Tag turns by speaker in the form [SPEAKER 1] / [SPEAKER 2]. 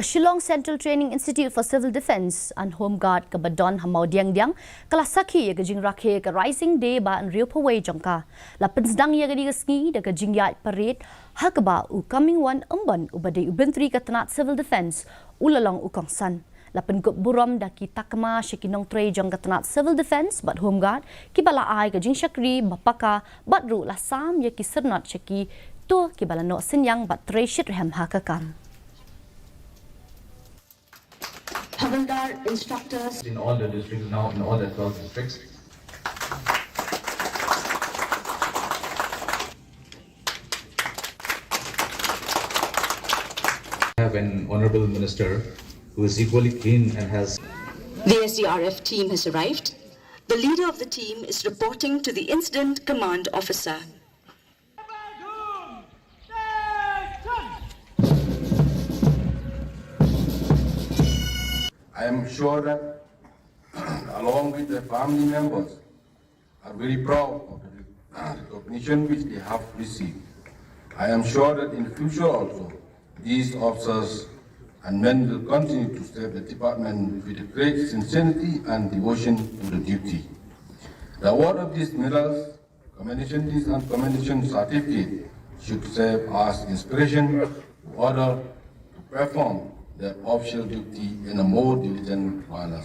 [SPEAKER 1] Shillong Central Training Institute for Civil Defence and Home Guard ka Badon Hamau Diang Diang kala Sakhi ka Jingrakhe ka Rising Day ba an Rio Paway jangka la pensdang ya gadi gasngi da ka Jingyat Parade hakba u coming one umban ubade ubentri ka tanat Civil Defence ulalong ukang san la pengup buram da ki takma shikinong tre jang ka tanat Civil Defence but Home Guard ki bala ai ka Jing Shakri bapaka batru la sam ya ki sernat shaki tu ki bala no senyang bat tre shit reham hakakan.
[SPEAKER 2] Instructors in all the districts now, in all the 12 districts. I have an honorable minister who is equally keen and has.
[SPEAKER 3] The SDRF team has arrived. The leader of the team is reporting to the incident command officer.
[SPEAKER 4] I am sure that, along with the family members, are very proud of the recognition which they have received. I am sure that in future also, these officers and men will continue to serve the department with great sincerity and devotion to the duty. The award of these medals, commendation list and commendation certificate should serve as inspiration to others to perform their official duty in a more diligent manner.